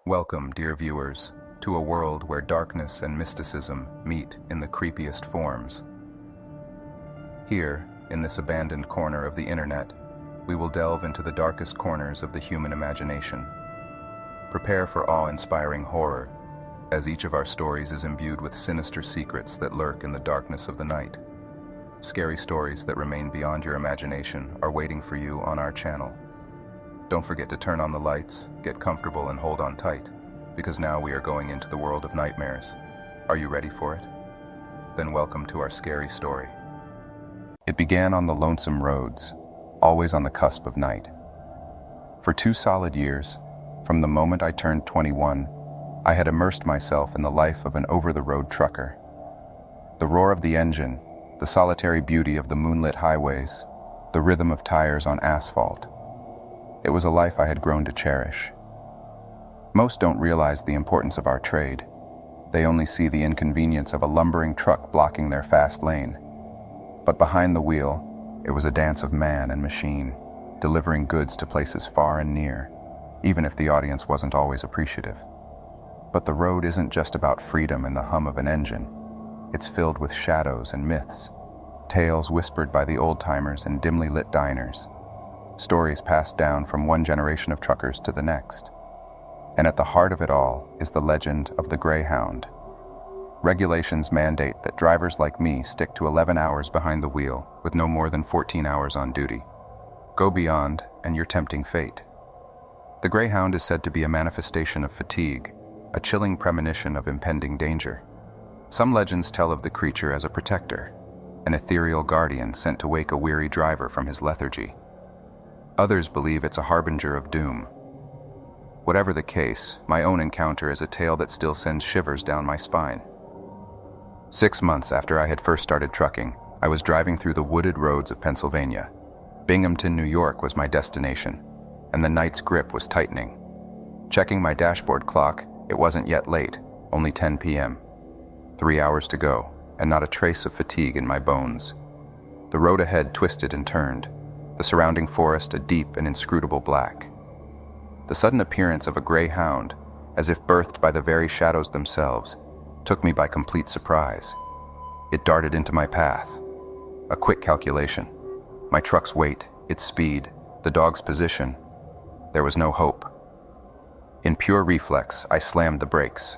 Welcome, dear viewers, to a world where darkness and mysticism meet in the creepiest forms. Here, in this abandoned corner of the internet, we will delve into the darkest corners of the human imagination. Prepare for awe-inspiring horror, as each of our stories is imbued with sinister secrets that lurk in the darkness of the night. Scary stories that remain beyond your imagination are waiting for you on our channel. Don't forget to turn on the lights, get comfortable, and hold on tight, because now we are going into the world of nightmares. Are you ready for it? Then welcome to our scary story. It began on the lonesome roads, always on the cusp of night. For 2 solid years, from the moment I turned 21, I had immersed myself in the life of an over-the-road trucker. The roar of the engine, the solitary beauty of the moonlit highways, the rhythm of tires on asphalt. It was a life I had grown to cherish. Most don't realize the importance of our trade. They only see the inconvenience of a lumbering truck blocking their fast lane. But behind the wheel, it was a dance of man and machine, delivering goods to places far and near, even if the audience wasn't always appreciative. But the road isn't just about freedom and the hum of an engine. It's filled with shadows and myths, tales whispered by the old-timers in dimly lit diners, stories passed down from one generation of truckers to the next. And at the heart of it all is the legend of the Greyhound. Regulations mandate that drivers like me stick to 11 hours behind the wheel with no more than 14 hours on duty. Go beyond, and you're tempting fate. The Greyhound is said to be a manifestation of fatigue, a chilling premonition of impending danger. Some legends tell of the creature as a protector, an ethereal guardian sent to wake a weary driver from his lethargy. Others believe it's a harbinger of doom. Whatever the case, my own encounter is a tale that still sends shivers down my spine. 6 months after I had first started trucking, I was driving through the wooded roads of Pennsylvania. Binghamton, New York was my destination, and the night's grip was tightening. Checking my dashboard clock, it wasn't yet late, only 10 p.m. 3 hours to go, and not a trace of fatigue in my bones. The road ahead twisted and turned, the surrounding forest a deep and inscrutable black. The sudden appearance of a greyhound, as if birthed by the very shadows themselves, took me by complete surprise. It darted into my path. A quick calculation. My truck's weight, its speed, the dog's position. There was no hope. In pure reflex, I slammed the brakes.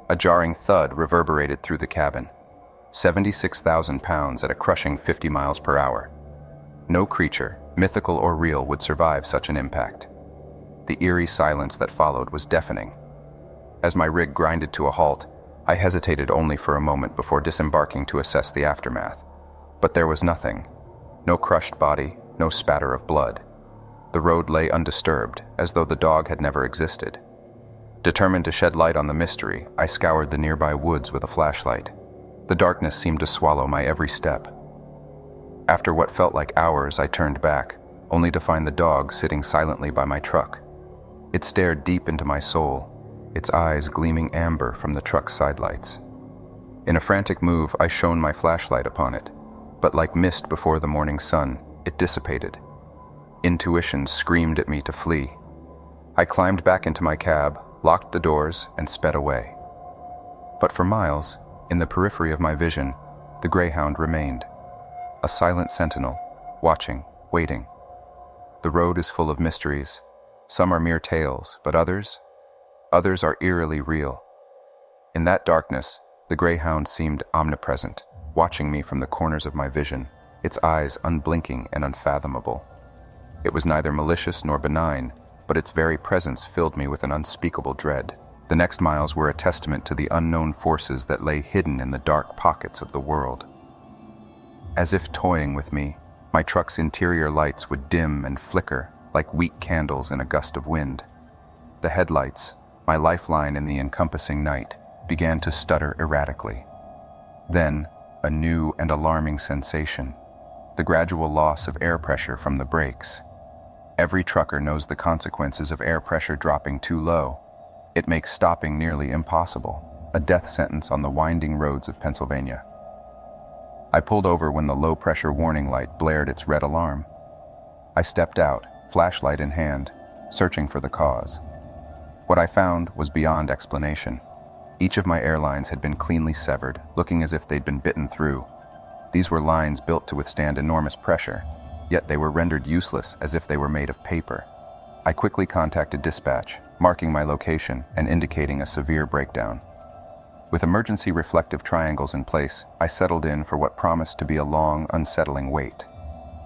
A jarring thud reverberated through the cabin. 76,000 pounds at a crushing 50 miles per hour. No creature, mythical or real, would survive such an impact. The eerie silence that followed was deafening. As my rig grinded to a halt, I hesitated only for a moment before disembarking to assess the aftermath. But there was nothing. No crushed body, no spatter of blood. The road lay undisturbed, as though the dog had never existed. Determined to shed light on the mystery, I scoured the nearby woods with a flashlight. The darkness seemed to swallow my every step. After what felt like hours, I turned back, only to find the dog sitting silently by my truck. It stared deep into my soul, its eyes gleaming amber from the truck's sidelights. In a frantic move, I shone my flashlight upon it, but like mist before the morning sun, it dissipated. Intuition screamed at me to flee. I climbed back into my cab, locked the doors, and sped away. But for miles, in the periphery of my vision, the Greyhound remained. A silent sentinel, watching, waiting. The road is full of mysteries. Some are mere tales, but others are eerily real. In that darkness, the Greyhound seemed omnipresent, watching me from the corners of my vision, its eyes unblinking and unfathomable. It was neither malicious nor benign, but its very presence filled me with an unspeakable dread. The next miles were a testament to the unknown forces that lay hidden in the dark pockets of the world. As if toying with me, my truck's interior lights would dim and flicker like weak candles in a gust of wind. The headlights, my lifeline in the encompassing night, began to stutter erratically. Then, a new and alarming sensation, the gradual loss of air pressure from the brakes. Every trucker knows the consequences of air pressure dropping too low. It makes stopping nearly impossible, a death sentence on the winding roads of Pennsylvania. I pulled over when the low-pressure warning light blared its red alarm. I stepped out, flashlight in hand, searching for the cause. What I found was beyond explanation. Each of my airlines had been cleanly severed, looking as if they'd been bitten through. These were lines built to withstand enormous pressure, yet they were rendered useless as if they were made of paper. I quickly contacted dispatch, marking my location and indicating a severe breakdown. With emergency reflective triangles in place, I settled in for what promised to be a long, unsettling wait.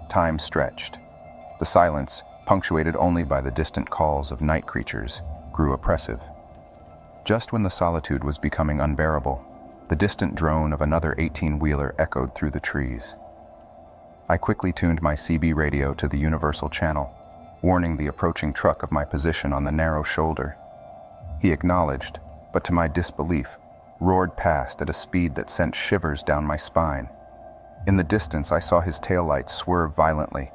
Time stretched. The silence, punctuated only by the distant calls of night creatures, grew oppressive. Just when the solitude was becoming unbearable, the distant drone of another 18-wheeler echoed through the trees. I quickly tuned my CB radio to the universal channel, warning the approaching truck of my position on the narrow shoulder. He acknowledged, but to my disbelief, roared past at a speed that sent shivers down my spine. In the distance, I saw his taillights swerve violently.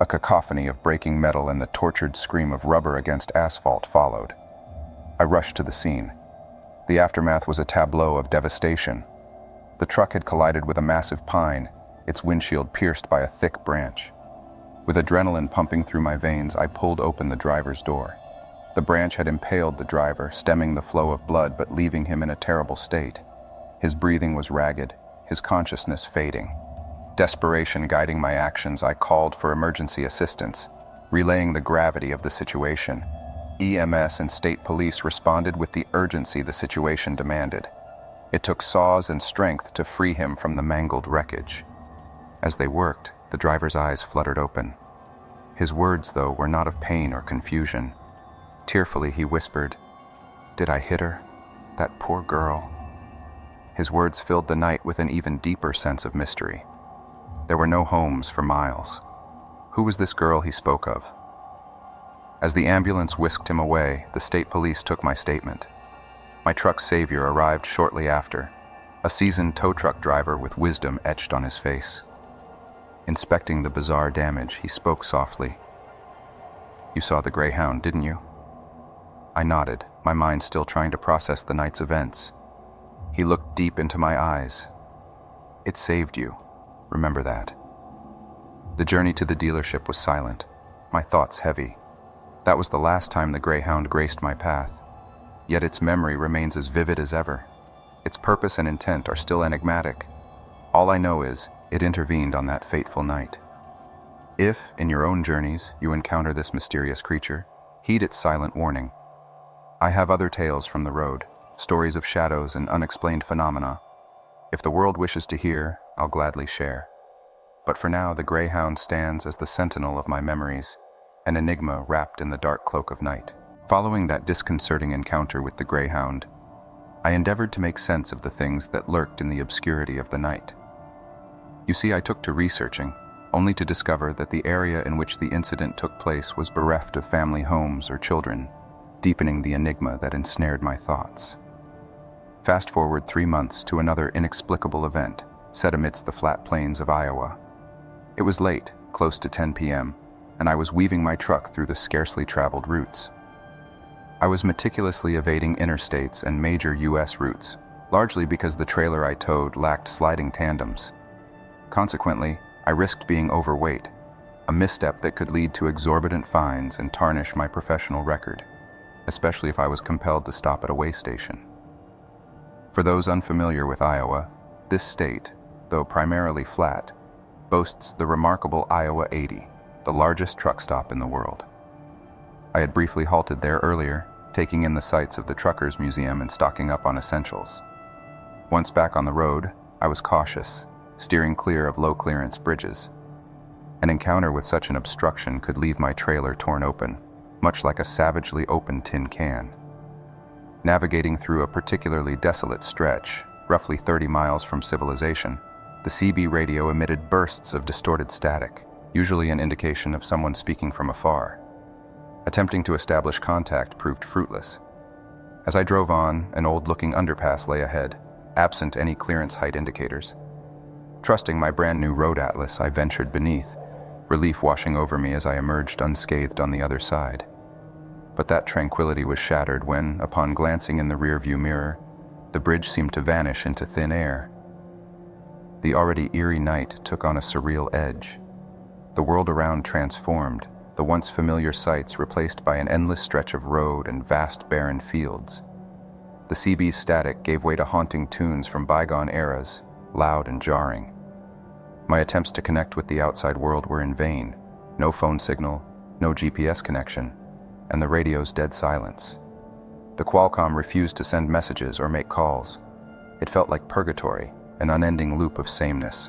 A cacophony of breaking metal and the tortured scream of rubber against asphalt followed. I rushed to the scene. The aftermath was a tableau of devastation. The truck had collided with a massive pine, its windshield pierced by a thick branch. With adrenaline pumping through my veins, I pulled open the driver's door. The branch had impaled the driver, stemming the flow of blood but leaving him in a terrible state. His breathing was ragged, his consciousness fading. Desperation guiding my actions, I called for emergency assistance, relaying the gravity of the situation. EMS and state police responded with the urgency the situation demanded. It took saws and strength to free him from the mangled wreckage. As they worked, the driver's eyes fluttered open. His words, though, were not of pain or confusion. Tearfully, he whispered, "Did I hit her? That poor girl." His words filled the night with an even deeper sense of mystery. There were no homes for miles. Who was this girl he spoke of? As the ambulance whisked him away, the state police took my statement. My truck's savior arrived shortly after, a seasoned tow truck driver with wisdom etched on his face. Inspecting the bizarre damage, he spoke softly. "You saw the Greyhound, didn't you?" I nodded, my mind still trying to process the night's events. He looked deep into my eyes. "It saved you. Remember that." The journey to the dealership was silent, my thoughts heavy. That was the last time the Greyhound graced my path, yet its memory remains as vivid as ever. Its purpose and intent are still enigmatic. All I know is, it intervened on that fateful night. If, in your own journeys, you encounter this mysterious creature, heed its silent warning. I have other tales from the road, stories of shadows and unexplained phenomena. If the world wishes to hear, I'll gladly share. But for now, the Greyhound stands as the sentinel of my memories, an enigma wrapped in the dark cloak of night. Following that disconcerting encounter with the Greyhound, I endeavored to make sense of the things that lurked in the obscurity of the night. You see, I took to researching, only to discover that the area in which the incident took place was bereft of family homes or children, deepening the enigma that ensnared my thoughts. Fast forward 3 months to another inexplicable event, set amidst the flat plains of Iowa. It was late, close to 10 p.m., and I was weaving my truck through the scarcely traveled routes. I was meticulously evading interstates and major U.S. routes, largely because the trailer I towed lacked sliding tandems. Consequently, I risked being overweight, a misstep that could lead to exorbitant fines and tarnish my professional record, especially if I was compelled to stop at a way station. For those unfamiliar with Iowa, this state, though primarily flat, boasts the remarkable Iowa 80, the largest truck stop in the world. I had briefly halted there earlier, taking in the sights of the Truckers Museum and stocking up on essentials. Once back on the road, I was cautious, steering clear of low-clearance bridges. An encounter with such an obstruction could leave my trailer torn open, much like a savagely opened tin can. Navigating through a particularly desolate stretch, roughly 30 miles from civilization, the CB radio emitted bursts of distorted static, usually an indication of someone speaking from afar. Attempting to establish contact proved fruitless. As I drove on, an old-looking underpass lay ahead, absent any clearance height indicators. Trusting my brand-new road atlas, I ventured beneath, relief washing over me as I emerged unscathed on the other side. But that tranquility was shattered when, upon glancing in the rearview mirror, the bridge seemed to vanish into thin air. The already eerie night took on a surreal edge. The world around transformed, the once familiar sights replaced by an endless stretch of road and vast barren fields. The CB's static gave way to haunting tunes from bygone eras, loud and jarring. My attempts to connect with the outside world were in vain. No phone signal, no GPS connection, and the radio's dead silence. The Qualcomm refused to send messages or make calls. It felt like purgatory, an unending loop of sameness.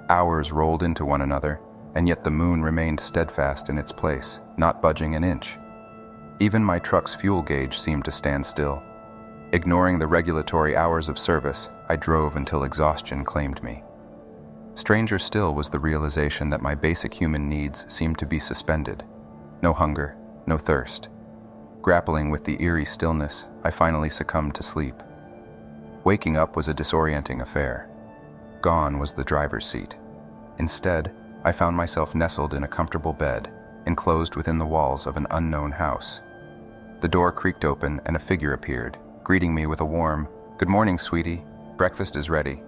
Hours rolled into one another, and yet the moon remained steadfast in its place, not budging an inch. Even my truck's fuel gauge seemed to stand still. Ignoring the regulatory hours of service, I drove until exhaustion claimed me. Stranger still was the realization that my basic human needs seemed to be suspended. No hunger, no thirst. Grappling with the eerie stillness, I finally succumbed to sleep. Waking up was a disorienting affair. Gone was the driver's seat. Instead, I found myself nestled in a comfortable bed, enclosed within the walls of an unknown house. The door creaked open and a figure appeared, greeting me with a warm, "Good morning, sweetie. Breakfast is ready."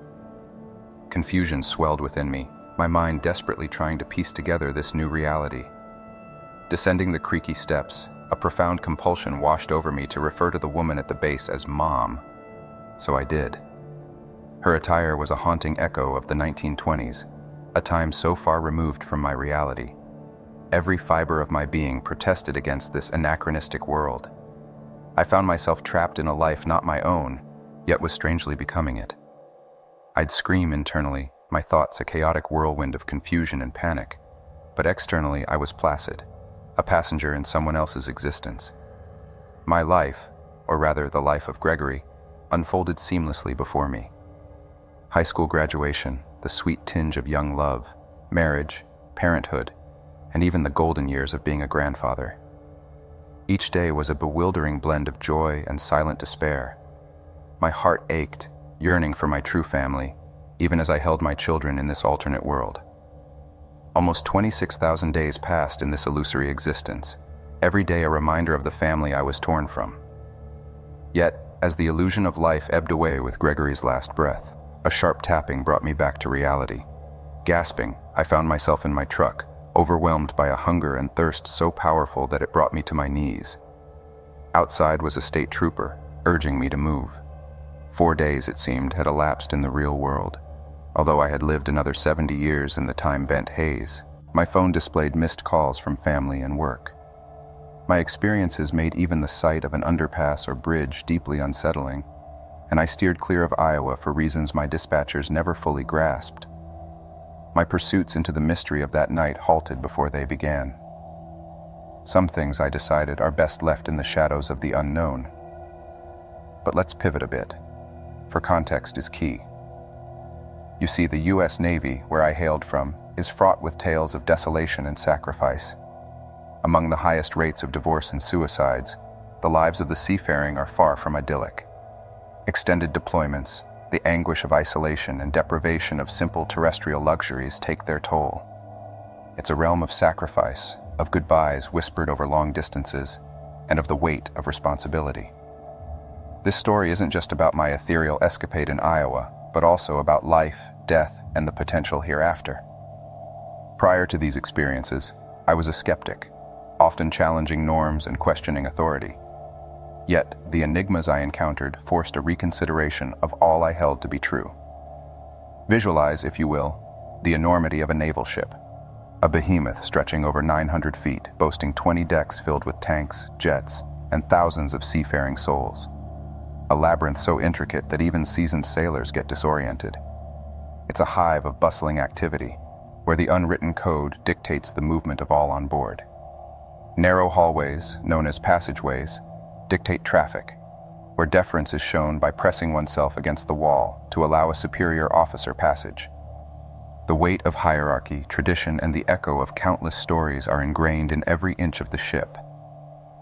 Confusion swelled within me, my mind desperately trying to piece together this new reality. Descending the creaky steps, a profound compulsion washed over me to refer to the woman at the base as Mom. So I did. Her attire was a haunting echo of the 1920s, a time so far removed from my reality. Every fiber of my being protested against this anachronistic world. I found myself trapped in a life not my own, yet was strangely becoming it. I'd scream internally, my thoughts a chaotic whirlwind of confusion and panic, but externally I was placid, a passenger in someone else's existence. My life, or rather the life of Gregory, unfolded seamlessly before me. High school graduation, the sweet tinge of young love, marriage, parenthood, and even the golden years of being a grandfather. Each day was a bewildering blend of joy and silent despair. My heart ached, yearning for my true family, even as I held my children in this alternate world. Almost 26,000 days passed in this illusory existence, every day a reminder of the family I was torn from. Yet, as the illusion of life ebbed away with Gregory's last breath, a sharp tapping brought me back to reality. Gasping, I found myself in my truck, overwhelmed by a hunger and thirst so powerful that it brought me to my knees. Outside was a state trooper, urging me to move. 4 days, it seemed, had elapsed in the real world. Although I had lived another 70 years in the time-bent haze, my phone displayed missed calls from family and work. My experiences made even the sight of an underpass or bridge deeply unsettling, and I steered clear of Iowa for reasons my dispatchers never fully grasped. My pursuits into the mystery of that night halted before they began. Some things, I decided, are best left in the shadows of the unknown. But let's pivot a bit, for context is key. You see, the U.S. Navy, where I hailed from, is fraught with tales of desolation and sacrifice. Among the highest rates of divorce and suicides, the lives of the seafaring are far from idyllic. Extended deployments, the anguish of isolation and deprivation of simple terrestrial luxuries take their toll. It's a realm of sacrifice, of goodbyes whispered over long distances, and of the weight of responsibility. This story isn't just about my ethereal escapade in Iowa, but also about life, death, and the potential hereafter. Prior to these experiences, I was a skeptic, often challenging norms and questioning authority. Yet, the enigmas I encountered forced a reconsideration of all I held to be true. Visualize, if you will, the enormity of a naval ship, a behemoth stretching over 900 feet, boasting 20 decks filled with tanks, jets, and thousands of seafaring souls. A labyrinth so intricate that even seasoned sailors get disoriented. It's a hive of bustling activity, where the unwritten code dictates the movement of all on board. Narrow hallways, known as passageways, dictate traffic, where deference is shown by pressing oneself against the wall to allow a superior officer passage. The weight of hierarchy, tradition, and the echo of countless stories are ingrained in every inch of the ship.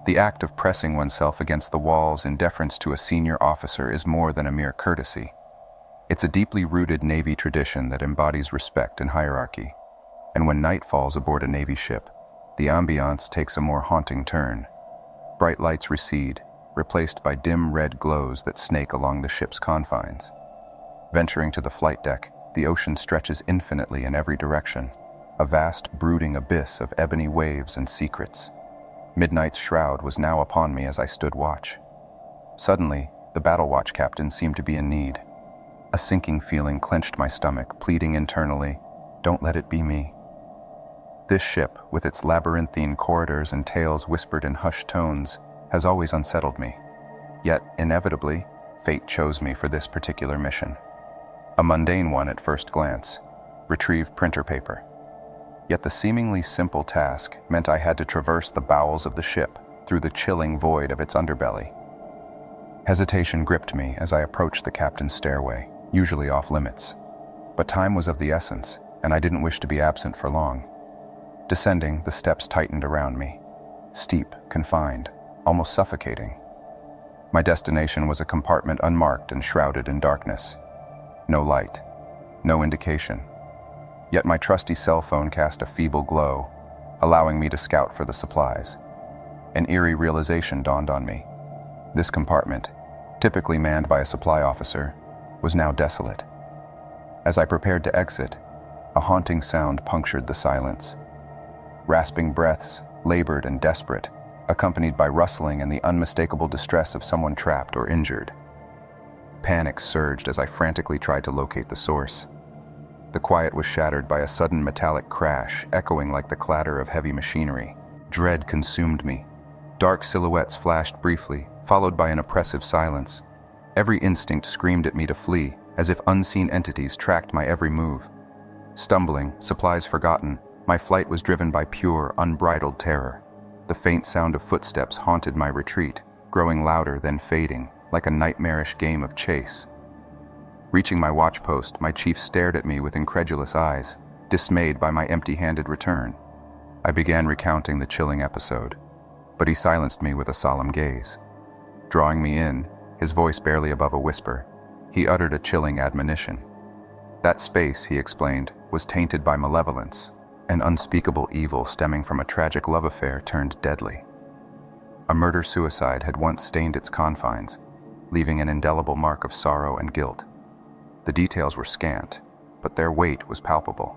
The act of pressing oneself against the walls in deference to a senior officer is more than a mere courtesy. It's a deeply rooted Navy tradition that embodies respect and hierarchy. And when night falls aboard a Navy ship, the ambiance takes a more haunting turn. Bright lights recede, replaced by dim red glows that snake along the ship's confines. Venturing to the flight deck, the ocean stretches infinitely in every direction, a vast, brooding abyss of ebony waves and secrets. Midnight's shroud was now upon me as I stood watch. Suddenly, the battle watch captain seemed to be in need. A sinking feeling clenched my stomach, pleading internally, "Don't let it be me." This ship, with its labyrinthine corridors and tales whispered in hushed tones, has always unsettled me. Yet, inevitably, fate chose me for this particular mission. A mundane one at first glance: retrieve printer paper. Yet the seemingly simple task meant I had to traverse the bowels of the ship, through the chilling void of its underbelly. Hesitation gripped me as I approached the captain's stairway, usually off limits. But time was of the essence, and I didn't wish to be absent for long. Descending, the steps tightened around me. Steep, confined, almost suffocating. My destination was a compartment unmarked and shrouded in darkness. No light, no indication. Yet my trusty cell phone cast a feeble glow, allowing me to scout for the supplies. An eerie realization dawned on me. This compartment, typically manned by a supply officer, was now desolate. As I prepared to exit, a haunting sound punctured the silence. Rasping breaths, labored and desperate, accompanied by rustling and the unmistakable distress of someone trapped or injured. Panic surged as I frantically tried to locate the source. The quiet was shattered by a sudden metallic crash, echoing like the clatter of heavy machinery. Dread consumed me. Dark silhouettes flashed briefly, followed by an oppressive silence. Every instinct screamed at me to flee, as if unseen entities tracked my every move. Stumbling, supplies forgotten, my flight was driven by pure, unbridled terror. The faint sound of footsteps haunted my retreat, growing louder then fading, like a nightmarish game of chase. Reaching my watch post, my chief stared at me with incredulous eyes, dismayed by my empty-handed return. I began recounting the chilling episode, but he silenced me with a solemn gaze. Drawing me in, his voice barely above a whisper, he uttered a chilling admonition. That space, he explained, was tainted by malevolence, an unspeakable evil stemming from a tragic love affair turned deadly. A murder-suicide had once stained its confines, leaving an indelible mark of sorrow and guilt. The details were scant, but their weight was palpable.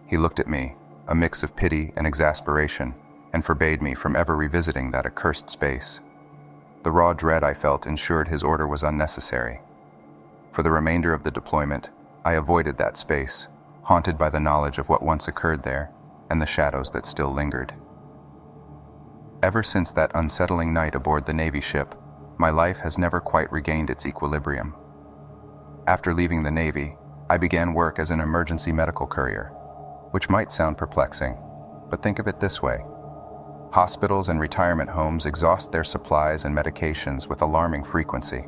He looked at me, a mix of pity and exasperation, and forbade me from ever revisiting that accursed space. The raw dread I felt ensured his order was unnecessary. For the remainder of the deployment, I avoided that space, haunted by the knowledge of what once occurred there and the shadows that still lingered. Ever since that unsettling night aboard the Navy ship, my life has never quite regained its equilibrium. After leaving the Navy, I began work as an emergency medical courier, which might sound perplexing, but think of it this way. Hospitals and retirement homes exhaust their supplies and medications with alarming frequency.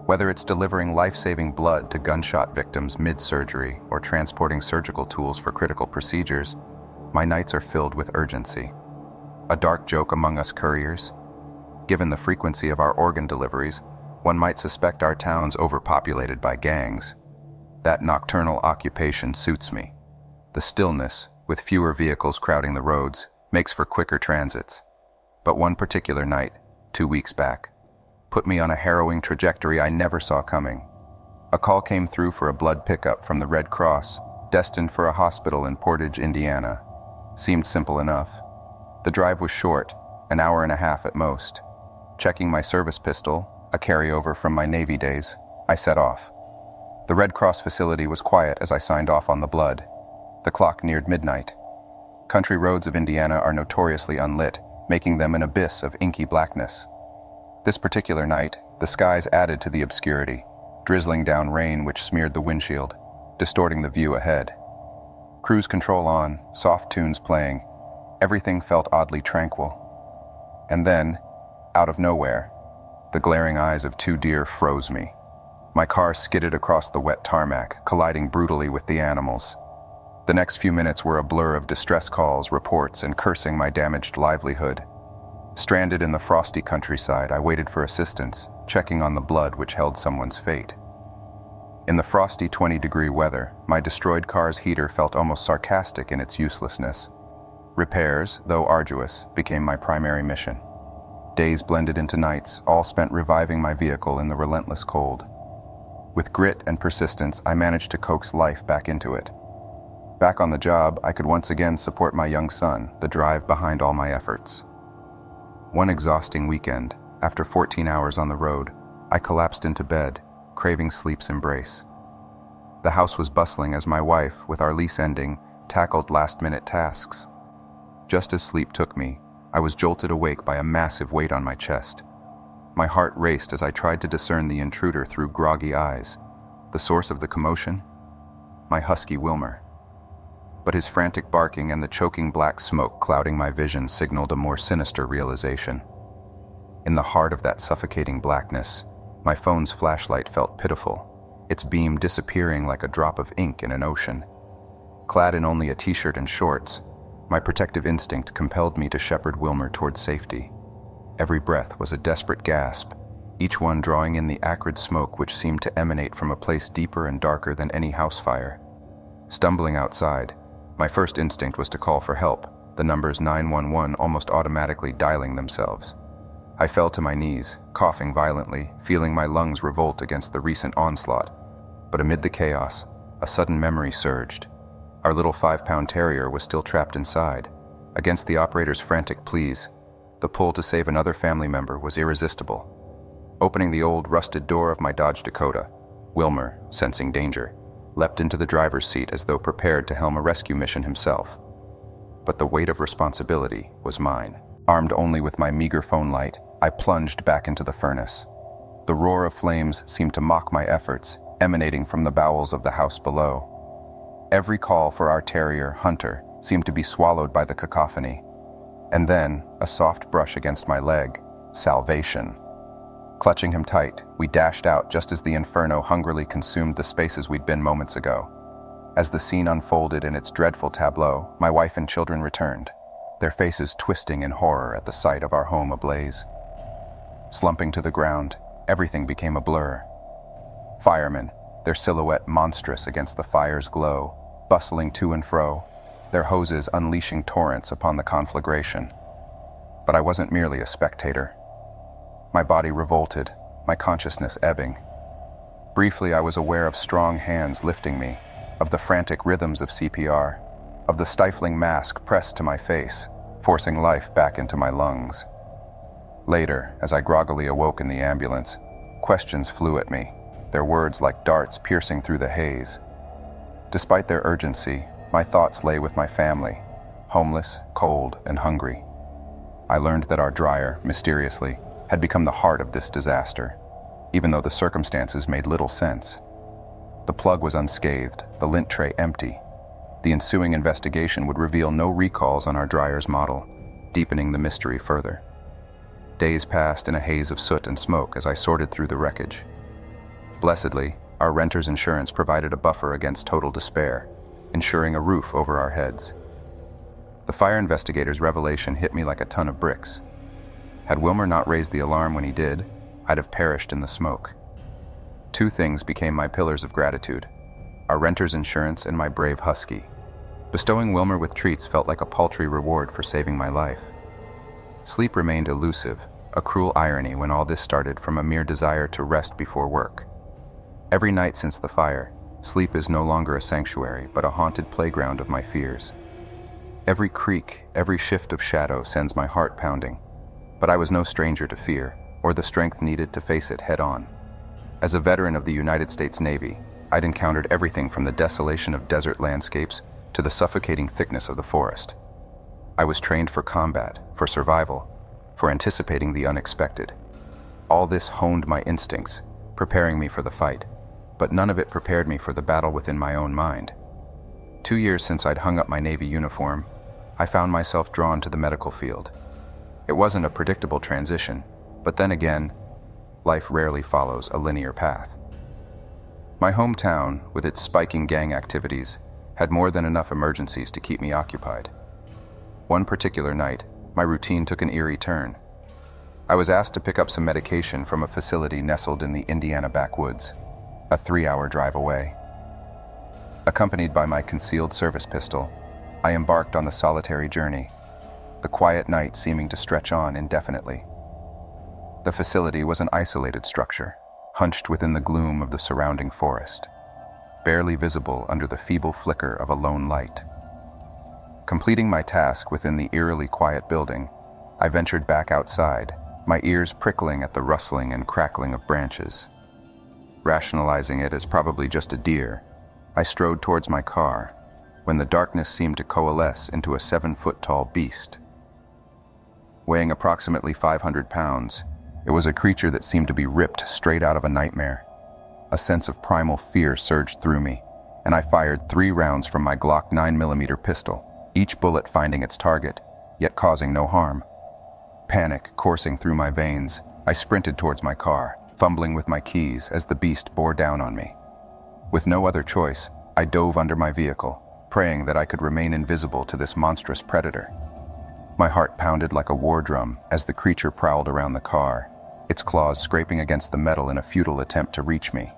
Whether it's delivering life-saving blood to gunshot victims mid-surgery or transporting surgical tools for critical procedures, my nights are filled with urgency. A dark joke among us couriers? Given the frequency of our organ deliveries, one might suspect our town's overpopulated by gangs. That nocturnal occupation suits me. The stillness, with fewer vehicles crowding the roads, makes for quicker transits. But one particular night, 2 weeks back, put me on a harrowing trajectory I never saw coming. A call came through for a blood pickup from the Red Cross, destined for a hospital in Portage, Indiana. Seemed simple enough. The drive was short, an hour and a half at most. Checking my service pistol, a carryover from my Navy days, I set off. The Red Cross facility was quiet as I signed off on the blood. The clock neared midnight. Country roads of Indiana are notoriously unlit, making them an abyss of inky blackness. This particular night, the skies added to the obscurity, drizzling down rain which smeared the windshield, distorting the view ahead. Cruise control on, soft tunes playing, everything felt oddly tranquil. And then, out of nowhere, the glaring eyes of 2 deer froze me. My car skidded across the wet tarmac, colliding brutally with the animals. The next few minutes were a blur of distress calls, reports, and cursing my damaged livelihood. Stranded in the frosty countryside, I waited for assistance, checking on the blood which held someone's fate. In the frosty 20-degree weather, my destroyed car's heater felt almost sarcastic in its uselessness. Repairs, though arduous, became my primary mission. Days blended into nights, all spent reviving my vehicle in the relentless cold. With grit and persistence, I managed to coax life back into it. Back on the job, I could once again support my young son, the drive behind all my efforts. One exhausting weekend, after 14 hours on the road, I collapsed into bed, craving sleep's embrace. The house was bustling as my wife, with our lease ending, tackled last-minute tasks. Just as sleep took me, I was jolted awake by a massive weight on my chest. My heart raced as I tried to discern the intruder through groggy eyes. The source of the commotion? My husky Wilmer. But his frantic barking and the choking black smoke clouding my vision signaled a more sinister realization. In the heart of that suffocating blackness, my phone's flashlight felt pitiful, its beam disappearing like a drop of ink in an ocean. Clad in only a t-shirt and shorts, my protective instinct compelled me to shepherd Wilmer toward safety. Every breath was a desperate gasp, each one drawing in the acrid smoke which seemed to emanate from a place deeper and darker than any house fire. Stumbling outside, my first instinct was to call for help, the numbers 911 almost automatically dialing themselves. I fell to my knees, coughing violently, feeling my lungs revolt against the recent onslaught. But amid the chaos, a sudden memory surged. Our little 5-pound terrier was still trapped inside. Against the operator's frantic pleas, the pull to save another family member was irresistible. Opening the old, rusted door of my Dodge Dakota, Wilmer, sensing danger, leapt into the driver's seat as though prepared to helm a rescue mission himself. But the weight of responsibility was mine. Armed only with my meager phone light, I plunged back into the furnace. The roar of flames seemed to mock my efforts, emanating from the bowels of the house below. Every call for our terrier, Hunter, seemed to be swallowed by the cacophony. And then, a soft brush against my leg. Salvation. Clutching him tight, we dashed out just as the inferno hungrily consumed the spaces we'd been moments ago. As the scene unfolded in its dreadful tableau, my wife and children returned, their faces twisting in horror at the sight of our home ablaze. Slumping to the ground, everything became a blur. Firemen, their silhouette monstrous against the fire's glow, bustling to and fro, their hoses unleashing torrents upon the conflagration. But I wasn't merely a spectator. My body revolted, my consciousness ebbing. Briefly, I was aware of strong hands lifting me, of the frantic rhythms of CPR, of the stifling mask pressed to my face, forcing life back into my lungs. Later, as I groggily awoke in the ambulance, questions flew at me, their words like darts piercing through the haze. Despite their urgency, my thoughts lay with my family, homeless, cold, and hungry. I learned that our dryer, mysteriously, had become the heart of this disaster, even though the circumstances made little sense. The plug was unscathed, the lint tray empty. The ensuing investigation would reveal no recalls on our dryer's model, deepening the mystery further. Days passed in a haze of soot and smoke as I sorted through the wreckage. Blessedly, our renter's insurance provided a buffer against total despair, ensuring a roof over our heads. The fire investigator's revelation hit me like a ton of bricks. Had Wilmer not raised the alarm when he did, I'd have perished in the smoke. Two things became my pillars of gratitude: our renter's insurance and my brave husky. Bestowing Wilmer with treats felt like a paltry reward for saving my life. Sleep remained elusive, a cruel irony when all this started from a mere desire to rest before work. Every night since the fire, sleep is no longer a sanctuary, but a haunted playground of my fears. Every creak, every shift of shadow sends my heart pounding, but I was no stranger to fear, or the strength needed to face it head-on. As a veteran of the United States Navy, I'd encountered everything from the desolation of desert landscapes to the suffocating thickness of the forest. I was trained for combat, for survival, for anticipating the unexpected. All this honed my instincts, preparing me for the fight, but none of it prepared me for the battle within my own mind. 2 years since I'd hung up my Navy uniform, I found myself drawn to the medical field. It wasn't a predictable transition, but then again, life rarely follows a linear path. My hometown, with its spiking gang activities, had more than enough emergencies to keep me occupied. One particular night, my routine took an eerie turn. I was asked to pick up some medication from a facility nestled in the Indiana backwoods, a 3-hour drive away. Accompanied by my concealed service pistol, I embarked on the solitary journey, the quiet night seeming to stretch on indefinitely. The facility was an isolated structure, hunched within the gloom of the surrounding forest. barely visible under the feeble flicker of a lone light. Completing my task within the eerily quiet building, I ventured back outside, my ears prickling at the rustling and crackling of branches. Rationalizing it as probably just a deer, I strode towards my car, when the darkness seemed to coalesce into a 7-foot-tall beast. Weighing approximately 500 pounds, it was a creature that seemed to be ripped straight out of a nightmare. A sense of primal fear surged through me, and I fired 3 rounds from my Glock 9mm pistol, each bullet finding its target, yet causing no harm. Panic coursing through my veins, I sprinted towards my car, fumbling with my keys as the beast bore down on me. With no other choice, I dove under my vehicle, praying that I could remain invisible to this monstrous predator. My heart pounded like a war drum as the creature prowled around the car, its claws scraping against the metal in a futile attempt to reach me.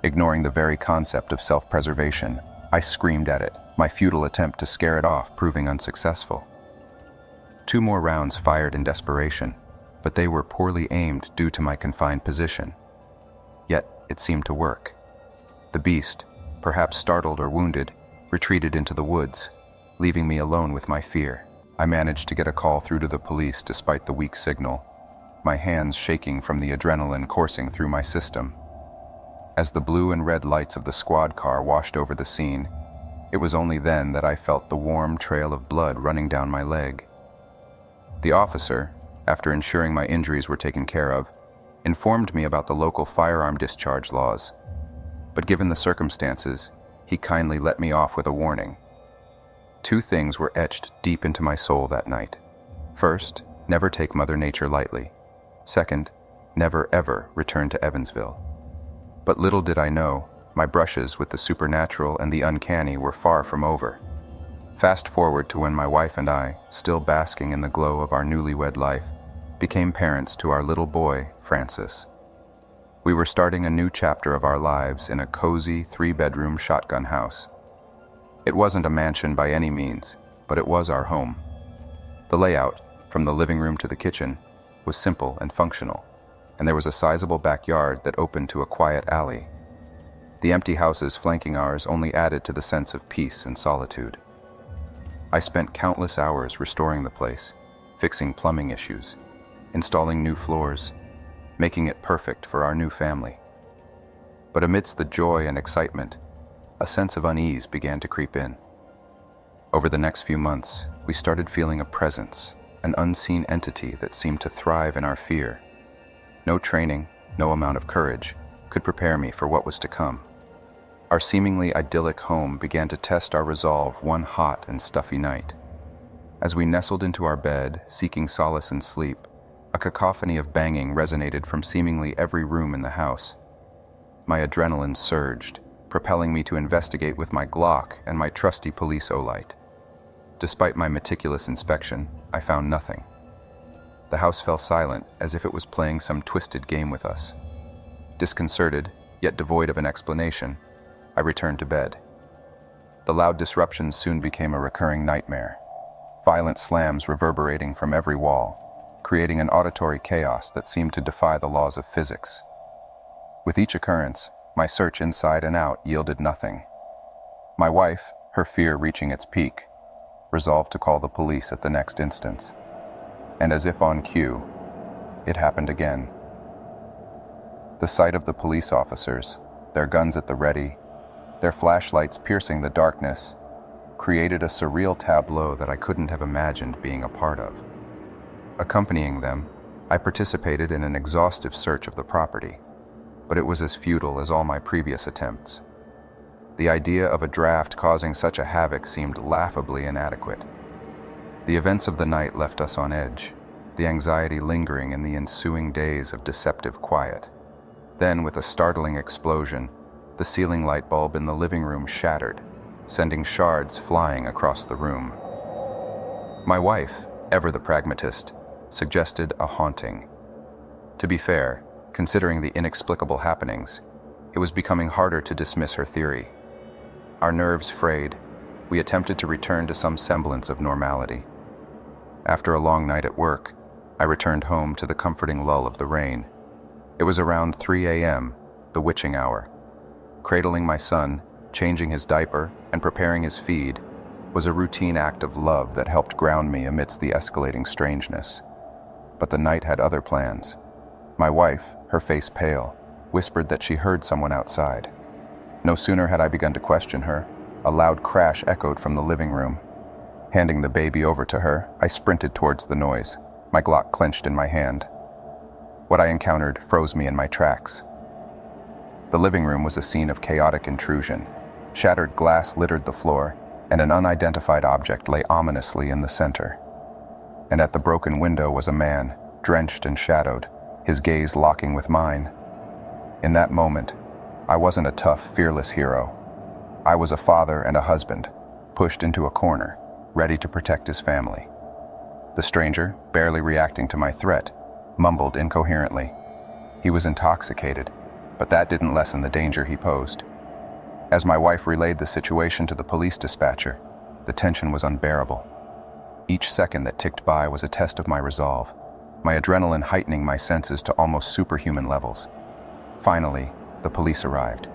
Ignoring the very concept of self-preservation, I screamed at it, my futile attempt to scare it off proving unsuccessful. 2 more rounds fired in desperation, but they were poorly aimed due to my confined position. Yet it seemed to work. The beast, perhaps startled or wounded, retreated into the woods, leaving me alone with my fear. I managed to get a call through to the police despite the weak signal, my hands shaking from the adrenaline coursing through my system. As the blue and red lights of the squad car washed over the scene, it was only then that I felt the warm trail of blood running down my leg. The officer, after ensuring my injuries were taken care of, informed me about the local firearm discharge laws. But given the circumstances, he kindly let me off with a warning. 2 things were etched deep into my soul that night. First, never take Mother Nature lightly. Second, never ever return to Evansville. But little did I know, my brushes with the supernatural and the uncanny were far from over. Fast forward to when my wife and I, still basking in the glow of our newlywed life, became parents to our little boy, Francis. We were starting a new chapter of our lives in a cozy 3-bedroom shotgun house. It wasn't a mansion by any means, but it was our home. The layout, from the living room to the kitchen, was simple and functional, and there was a sizable backyard that opened to a quiet alley. The empty houses flanking ours only added to the sense of peace and solitude. I spent countless hours restoring the place, fixing plumbing issues, installing new floors, making it perfect for our new family. But amidst the joy and excitement, a sense of unease began to creep in. Over the next few months, we started feeling a presence, an unseen entity that seemed to thrive in our fear. No training, no amount of courage, could prepare me for what was to come. Our seemingly idyllic home began to test our resolve one hot and stuffy night. As we nestled into our bed, seeking solace in sleep, a cacophony of banging resonated from seemingly every room in the house. My adrenaline surged, propelling me to investigate with my Glock and my trusty police Olight. Despite my meticulous inspection, I found nothing. The house fell silent, as if it was playing some twisted game with us. Disconcerted, yet devoid of an explanation, I returned to bed. The loud disruptions soon became a recurring nightmare, violent slams reverberating from every wall, creating an auditory chaos that seemed to defy the laws of physics. With each occurrence, my search inside and out yielded nothing. My wife, her fear reaching its peak, resolved to call the police at the next instance. And as if on cue, it happened again. The sight of the police officers, their guns at the ready, their flashlights piercing the darkness, created a surreal tableau that I couldn't have imagined being a part of. Accompanying them, I participated in an exhaustive search of the property, but it was as futile as all my previous attempts. The idea of a draft causing such a havoc seemed laughably inadequate. The events of the night left us on edge, the anxiety lingering in the ensuing days of deceptive quiet. Then, with a startling explosion, the ceiling light bulb in the living room shattered, sending shards flying across the room. My wife, ever the pragmatist, suggested a haunting. To be fair, considering the inexplicable happenings, it was becoming harder to dismiss her theory. Our nerves frayed, we attempted to return to some semblance of normality. After a long night at work, I returned home to the comforting lull of the rain. It was around 3 a.m., the witching hour. Cradling my son, changing his diaper, and preparing his feed was a routine act of love that helped ground me amidst the escalating strangeness. But the night had other plans. My wife, her face pale, whispered that she heard someone outside. No sooner had I begun to question her, a loud crash echoed from the living room. Handing the baby over to her, I sprinted towards the noise, my Glock clenched in my hand. What I encountered froze me in my tracks. The living room was a scene of chaotic intrusion. Shattered glass littered the floor, and an unidentified object lay ominously in the center. And at the broken window was a man, drenched and shadowed, his gaze locking with mine. In that moment, I wasn't a tough, fearless hero. I was a father and a husband, pushed into a corner, ready to protect his family. The stranger, barely reacting to my threat, mumbled incoherently. He was intoxicated, but that didn't lessen the danger he posed. As my wife relayed the situation to the police dispatcher, the tension was unbearable. Each second that ticked by was a test of my resolve, my adrenaline heightening my senses to almost superhuman levels. Finally, the police arrived.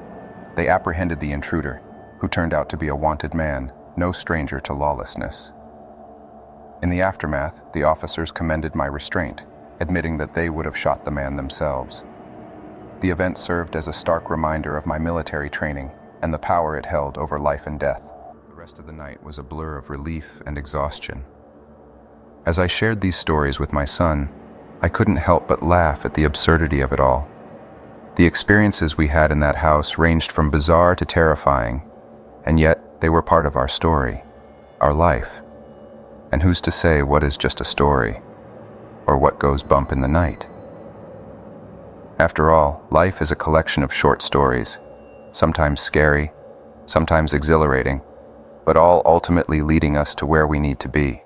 They apprehended the intruder, who turned out to be a wanted man, no stranger to lawlessness. In the aftermath, the officers commended my restraint, admitting that they would have shot the man themselves. The event served as a stark reminder of my military training and the power it held over life and death. The rest of the night was a blur of relief and exhaustion. As I shared these stories with my son, I couldn't help but laugh at the absurdity of it all. The experiences we had in that house ranged from bizarre to terrifying, and yet they were part of our story, our life. And who's to say what is just a story, or what goes bump in the night? After all, life is a collection of short stories, sometimes scary, sometimes exhilarating, but all ultimately leading us to where we need to be.